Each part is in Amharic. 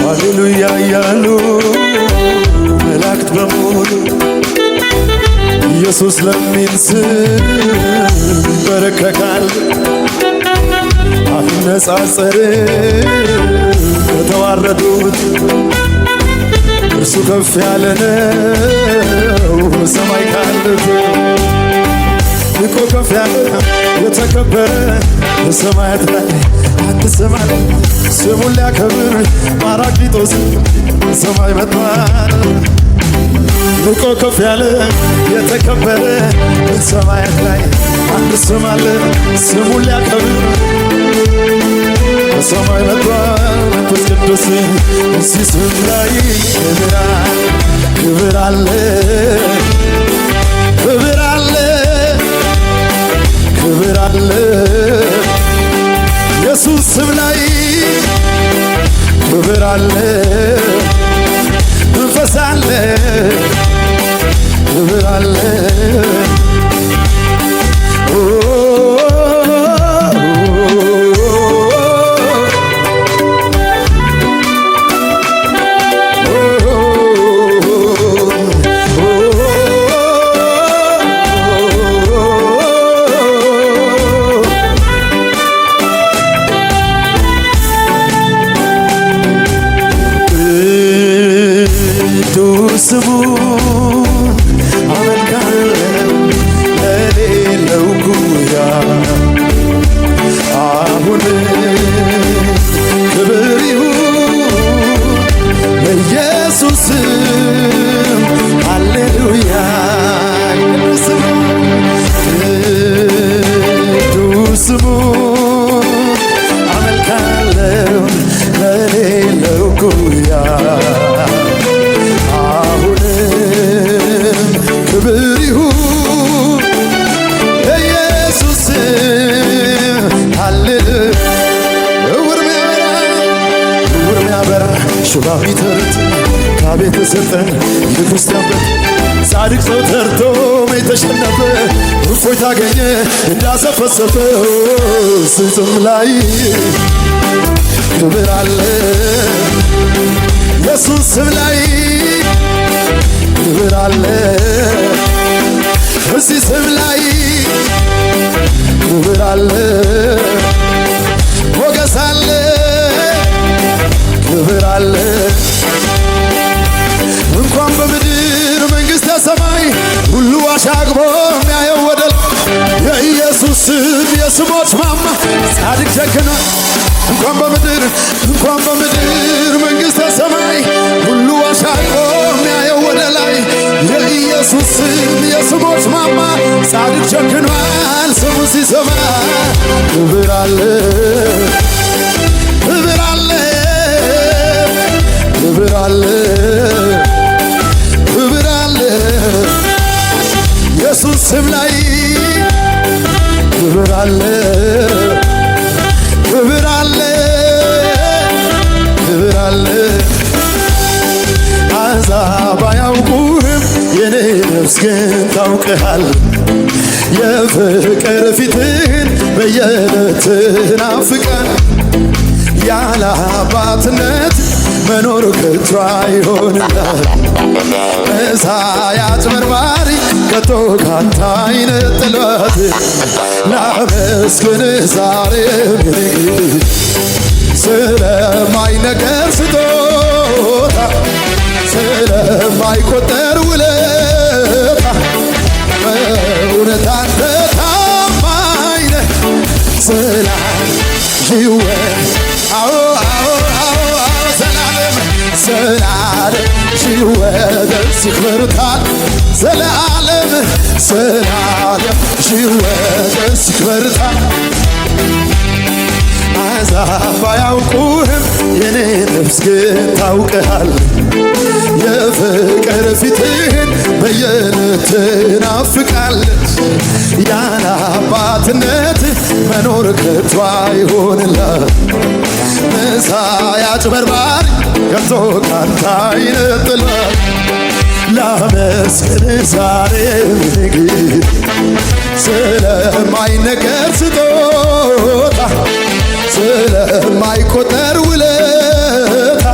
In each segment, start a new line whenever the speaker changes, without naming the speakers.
ሃሌሉያ እያሉ መላእክት በሙሉ ኢየሱስ ለሚል ስም ይንበረከካል። አይነጻጸርም ከተዋረዱት እርሱ ከፍ ያለ ነው በሰማይ ካሉት። ልቆ ከፍ ያለ የተከበረ በሰማያት ላይ አንድ ስም አለ። ስሙን ሊያከብር ጳራቅሊጦስ በሰማይ መጥቷል። ልቆ ከፍ ያለ የተከበረ በሰማያት ላይ አንድ ስም አለ። ስሙን ሊያከብር በሰማይ መጥቷል። መንፈስ ቅዱስ እዚህ ስም ላይ ክብር አለ፣ ክብር አለ፣ ክብር አለ። ኢየሱስ ስም ላይ ክብር አለ፣ መንፈስ አለ፣ ክብር አለ። ስሙን አመልካለሁ ለሌለው ጉያ አሁን ክብር ይሁን ለኢየሱስ ሃሌሉያ። ቅዱስ ስሙን አመልካለሁ ለሌለው ጉያ ክብር ይሁን ለኢየሱስ ሃሌሉያ። ዕውር ሚያበራ ሽባ ሚተርት ከቤት ተሰጠን የክርስቲያን በት ጻድቅ ሰው ተርቶ ተሸነፈ እፎይታ አገኘ እንዳሰፈሰፈ ስም ላይ ክብር አለ ኢየሱስ ስም ላይ ክብር አለ እዚህ ስም ላይ ክብር አለ ሞገስ አለ ክብር አለ። እንኳን በምድር መንግሥተ ሰማይ ሁሉ አሻግቦ የሚያየው ወደል የኢየሱስ ስም የስሞች ማማ ጻድቅ ጀግና እንኳን በምድር መንግሥተ ሰማይ ሁሉ አሻግቦ የሚያየው ወደ ላይ የኢየሱስ ስም የስሞች ማማ ጻድቅ ጀግኗል ስሙ ሲሰማ ክብር አለ ክብር አለ ክብር አለ ክብር አለ ኢየሱስ ስም ላይ ክብር አለ ክብር አለ ክብር አለ። አሕዛብ አያውቁህም የኔ ነፍስ ግን ታውቅሃል። የፍቅር ፊትህን በየዕለት ናፍቃል። ያለ አባትነት መኖር ከቶ አይሆንልህ። መሳይ አጭበርባሪ ከቶ ካንተ አይነጥልህ። ላመስግንህ ዛሬም ስለማይነገር ስጦታ ስለማይቆጠር ውለታ በእውነት አንተ ታማኝ ነህ። ዘላለም ይወደስ ይክበርታል ዘላለም ይወደስ ይክበርታል። አሕዛብ አያውቁህም የኔ ነፍስ ግን ታውቅሃል። የፍቅር ፊትህን በየዕለት ናፍቃለች። ያለ አባትነት መኖር ከቶ አይሆንልህ። መሳይ አጭበርባሪ ከቶ ካንተ አይነጥልህ። ላመስግንህ ዛሬም ስለማይነገር ስጦታ ስለማይቆጠር ውለታ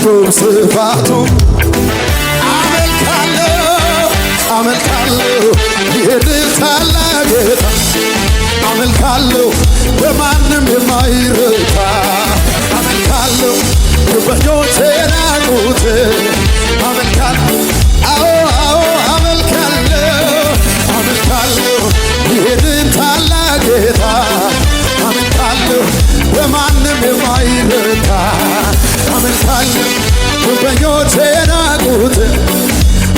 ወርዱም ስፋቱ አመልካለሁ ይህንን ታላቅ ጌታ አመልካለሁ በማንም የማይረታ አመልካለሁ ግንበኞች ናቁት አመልካለሁ አመልካለሁ ይህንን ታላቅ ጌታ አመልካለሁ በማንም የማይረታ አመልካለሁ ግንበኞች ናቁት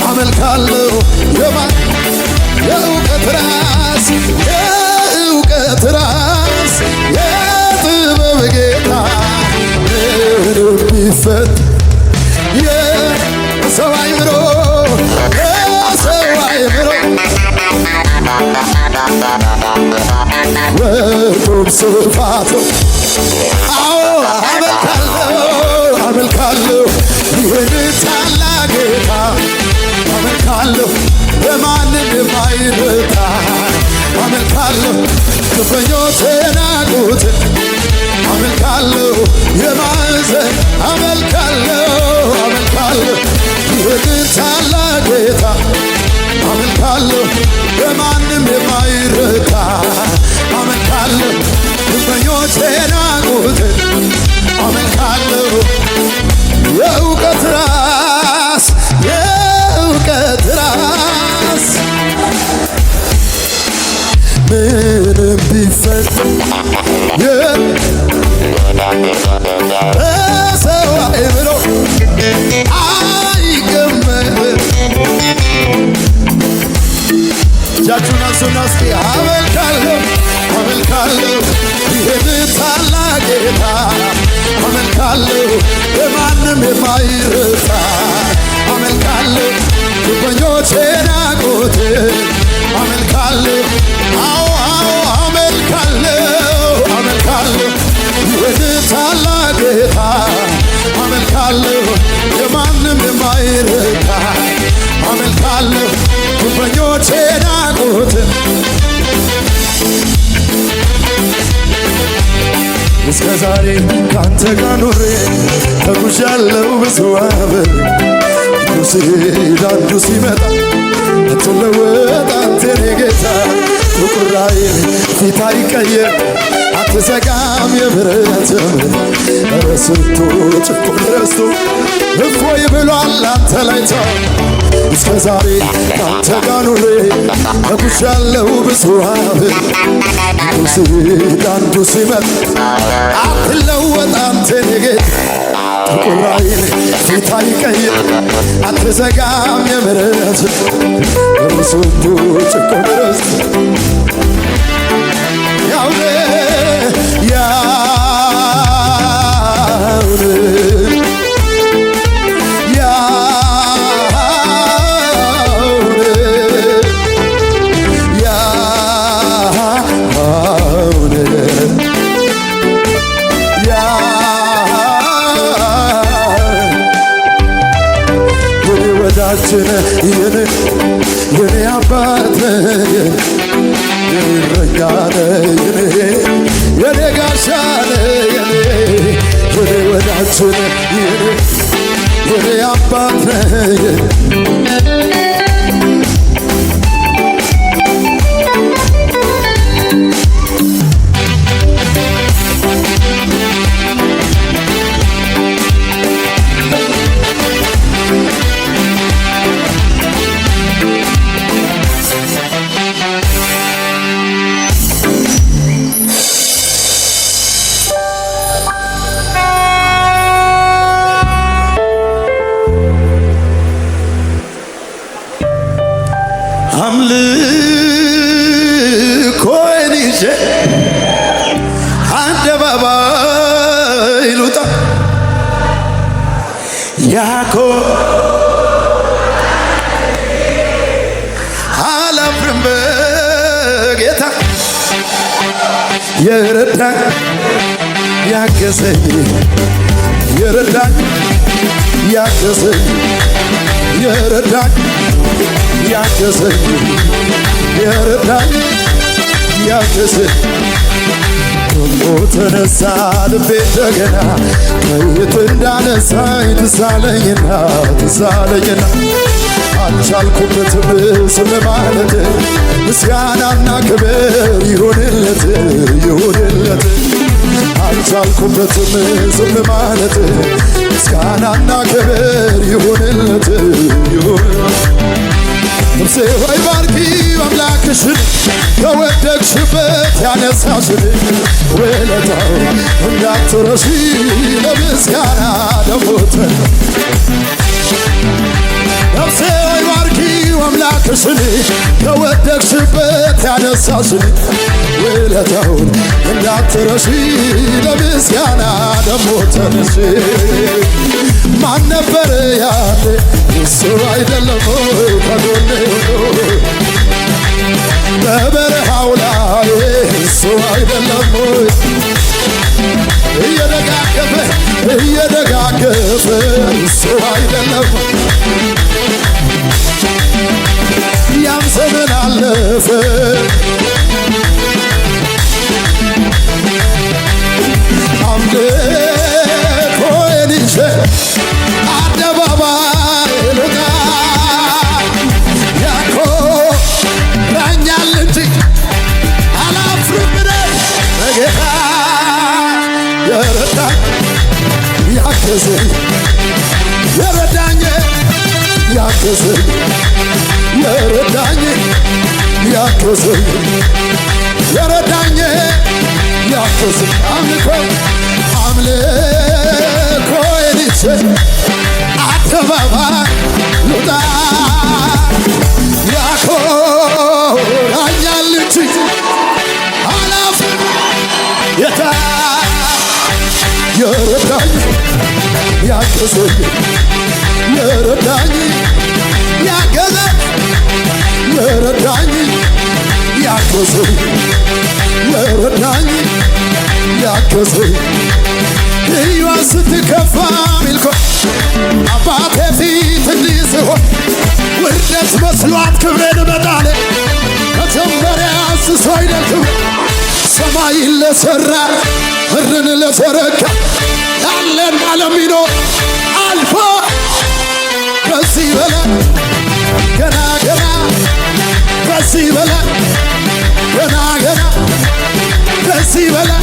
አመልካለሁ የእውቀት ራስ የጥበብ ጌታ ምንም ቢፈት የሰው አይምሮ ወርዱም ስፋቱ አመልካለሁ ይህንን ታላቅ ጌታ አመልካለሁ በማንም የማይረታ አመልካለሁ ግንበኞች ናቁት አመልካለሁ የማዕዘን አመልካለሁ ይህንን ታላቅ ጌታ አመልካለሁ በማንም የማይረታ አመልካለሁ ግንበኞች ናቁት አመልካለሁ የእውቀት ራስ ምንም ቢፈጠር በሰው አይምሮ አይገመትም። እጃችሁን አንሱና እስኪ አመልካለሁ ይህንን ታላቅ ጌታ አመልካለሁ በማንም የማይረታ አመልካለሁ ግንበኞች ናቁት አመልካለሁ አመልካለሁ ይህንን ታላቅ ጌታ አመልካለሁ የማንም የማይረታ አመልካለሁ ግንበኞች ናቁት እስከ ዛሬ ካንተ ጋር ኖሬ ተጉዣለሁ ብዙ አብሬ አንዱ ሲሄድ አንዱ ሲመጣ አትለወጥ አንተ የኔ ጌታ ጥቁር ራእይን ፊት አይቀየር አትዘጋም የምህረት ኧረ ስንቱ ጭቁን ረስቶ እፎይ ብሏል አንተ ላይ ተው እስከ ዛሬ ካንተ ጋር ኖሬ ተጉዣለሁ ብዙ አብሬ አንዱ ሲሄድ አንዱ ሲመጣ አትለወጥ አንተ የኔ ጌታ ጥቁር ራእይን ፊት አይቀየር አትዘጋም የምህረት ኧረ ስንቱ ጭቁን ረስቶ ያውነ የኔ አባት የኔ እረኛ የኔ ጋሻ የኔ ወዳጅ የኔ አባት አምልኮዬን ይዤ አደባባይ ልውጣ አላፍርም በጌታ የረዳኝ ያገዘኝ ደግሞ ተነሳ ልቤ እንደገና ከየት እንዳነሳኝ ትሳለኝና አልቻልኩበትም ዝም ማለት ምስጋናና ክብር ይሁንለት አልቻልኩበትም ዝም ማለት ምስጋናና ክብር ይሁንለት ነፍሴ ሆይ ባርኪው አምላክሽን ከወደቅሽበት ያነሳሽን ውለታው እንዳትረሺ ለምስጋና ደግሞ ነፍሴ ሆይ ባርኪው አምላክሽን ከወደቅሽበት ያነሳሽን ውለታውን እንዳትረሺ ለምስጋና ደግሞ ተነሺ ማን ነበር ያለ እሱ አይደለም ሆይ ከጎኔ ሆኖ በበረሃው ላይ እሱ አይደለም ሆይ እየደጋገፈ እሱ አይደለም ያም ዘመን አለፈ አምልኮዬን ይዤ አደባባይ ልውጣ ያኮራኛል እንጂ አላፍርም በጌታ የረዳኝ ያገዘኝ የረዳኝ ያገዘኝ የረዳኝ ያገዘኝ የረዳኝ ያገዘኝ አምልኮዬን ይዤ አደባባይ ልውጣ ያኮራኛል እንጂ አላፍርም የረዳኝ ያገዘኝ የረዳኝ ያገዘኝ የረዳኝ ያገዘኝ የረዳኝ ያገዘኝ ሕይዋ ስትከፋ ሚልኮ አባቴ ፊት እንዲህ ስሆን ውርደት መስሏት ክብሬን መጣሌ መጀመሪያ አስሶ አይደልክም ሰማይን ለሠራ ምድርን ለዘረጋ ያለና ለሚኖር አልፎ ከዚህ በላይ ገና ከዚህ በላይ ገና ከዚህ በላይ